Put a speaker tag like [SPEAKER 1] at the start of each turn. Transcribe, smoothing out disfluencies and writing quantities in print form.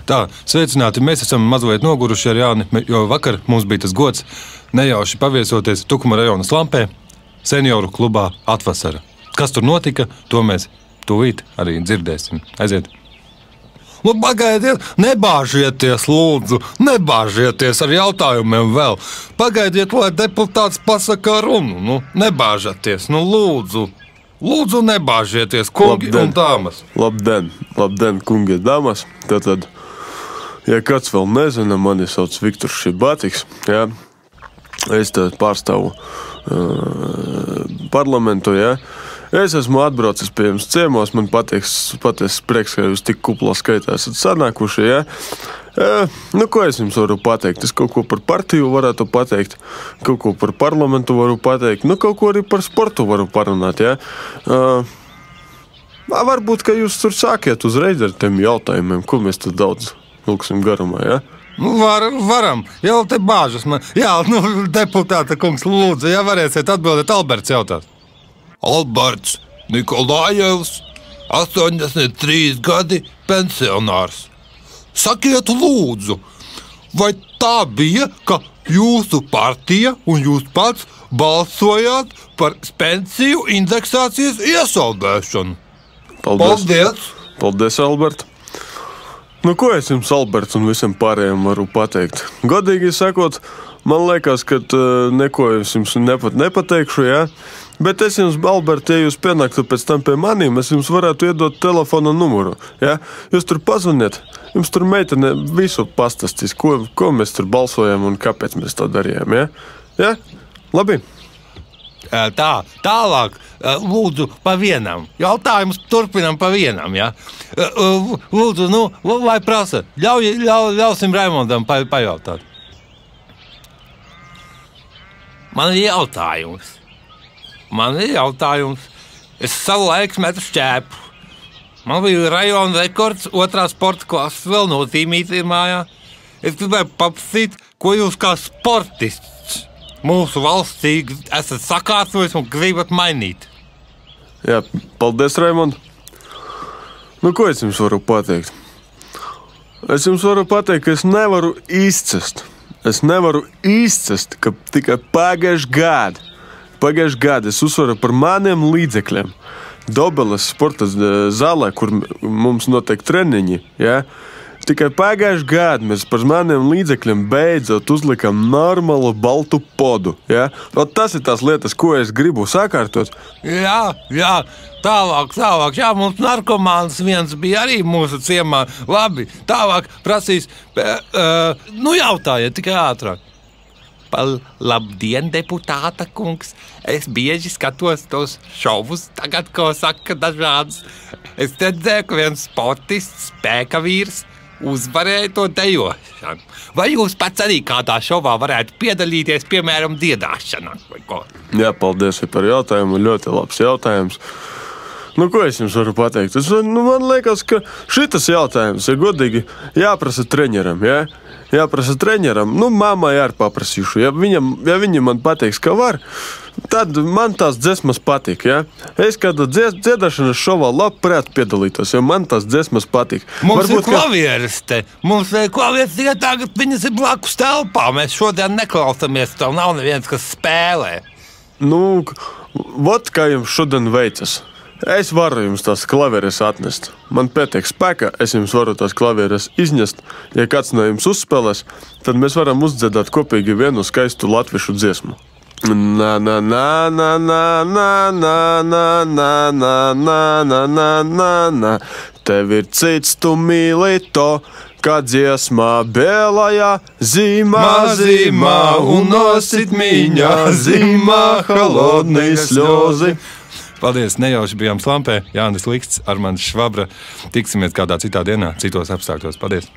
[SPEAKER 1] Tā, sveicināti, mēs esam mazliet noguruši ar Jāni, jo vakar mums bija tas gods nejauši paviesoties Tukuma rajona Slampē, senioru klubā Atvasara. Kas tur notika, to mēs tūlīt arī dzirdēsim. Aiziet! Nu, pagaidiet, nebāžieties, lūdzu, nebāžieties ar jautājumiem vēl. Pagaidiet, lai deputāts pasaka runu, nu, nebāžaties, nu, lūdzu. Lūdzu, nebāžieties, kungi un dāmas.
[SPEAKER 2] Labdien, kungi un dāmas. Tātad, ja kāds vēl nezina, mani sauc Viktors Šibātiks, jā. Es te pārstāvu parlamentu, jā. Es esmu atbraucis pie jums ciemos, man patiesi prieks, ka jūs tik kuplā skaitā esat sanākuši, jā. Nu, ko es jums varu pateikt? Es kaut ko par partiju varētu pateikt, kaut ko par parlamentu varu pateikt, nu, kaut ko arī par sportu varu parunāt, jā. Varbūt, ka jūs tur sākiet uzreiz ar tiem jautājumiem, ko mēs tad daudz lūksim garumā, jā.
[SPEAKER 1] Nu, varam, jau te bāžas man. Jā, nu, deputāta kungs, lūdzu, ja varēsiet atbildēt, Alberts jautās.
[SPEAKER 3] Alberts Nikolājevs, 83 gadi, pensionārs. Sakiet, lūdzu, vai tā bija, ka jūsu partija un jūs pats balsojāt par pensiju indeksācijas iesaldēšanu? Paldies!
[SPEAKER 2] Paldies, Albert! Nu, ko es jums, Alberts, un visam pārējiem varu pateikt? Godīgi sakot, man liekas, ka neko es jums nepateikšu, jā? Bet es jums, Albert, ja jūs pienāktu pēc tam pie manīm, es jums varētu iedot telefona numuru, jā? Jūs tur pazvaniet, jums tur meitene visu pastāstīs, ko mēs tur balsojam un kāpēc mēs tā darījām, jā? Jā? Labi?
[SPEAKER 1] Tā, tālāk, lūdzu, pa vienam. Jautājumus turpinam pa vienam, ja? Lūdzu, nu, vai prasa? Ļausim Raimondam pajautāt. Man ir jautājums. Es savu laiku metu šķēpu. Man bija rajona rekords, 2. sporta klases vēl nozīmīta ir mājā. Es gribēju paprasīt, ko jūs kā sportists mūsu valstī esat sakārtojis un gribat mainīt.
[SPEAKER 2] Jā, paldies, Raimond. Nu, ko es jums varu pateikt? Es jums varu pateikt, ka es nevaru izcest. Ka tikai pagājuši gadu es uzsvaru par maniem līdzekļiem. Dobeles sporta zālē, kur mums notiek treniņi, jā. Tikai pagājuši gadu mēs par maniem līdzekļiem beidzot uzlikam normālu baltu podu, jā? Un tas ir tās lietas, ko es gribu sakārtot.
[SPEAKER 1] Jā, tālāk, jā, mums narkomāns viens bija arī mūsu ciemā. Labi, tālāk prasīs, nu jautājiet tikai ātrāk. Labdien, deputāta kungs, es bieži skatos tos šovus, tagad, ko saka dažādas. Es redzēju, ka viens sportists, spēka vīrs, uzvarēja to dejošanu. Vai jūs pats arī kādā šovā varētu piedalīties, piemēram, dziedāšanā?
[SPEAKER 2] Jā, paldies par jautājumu, ļoti labs jautājums. Nu, ko es jums varu pateikt? Man liekas, ka šitas jautājums ir godīgi jāprasa treneram, jā? Jāprasa treneram, nu, mammai arī paprasīšu. Ja viņa man pateiks, ka var, tad man tās dziesmas patīk, ja? Es kādā dziedāšanas šovā labprāt piedalītos, jo man tās dziesmas patīk.
[SPEAKER 1] Mums ir klavieres te. Mums ir klavieres tikai tagad, viņas ir blakus telpā. Mēs šodien neklausamies, tev nav neviens, kas spēlē.
[SPEAKER 2] Nu, vot kā jums šodien veicas. Es varu jums tās klavieres atnest. Man pietiek spēka, es jums varu tās klavieres iznest. Ja kāds no jums uzspēlēs, tad mēs varam uzdziedāt kopīgi vienu skaistu latviešu dziesmu. Na na na na na na na na na na na na na na. Tev ir cits, tu mīli to, kā dziesmā bēlajā zimā un nosit miņā zimā холодные слезы.
[SPEAKER 1] Paldies, nejauši bijām Slampē. Jānis Liksts, Armands Švabra. Tiksimies kādā citā dienā, citos apstākļos. Paldies!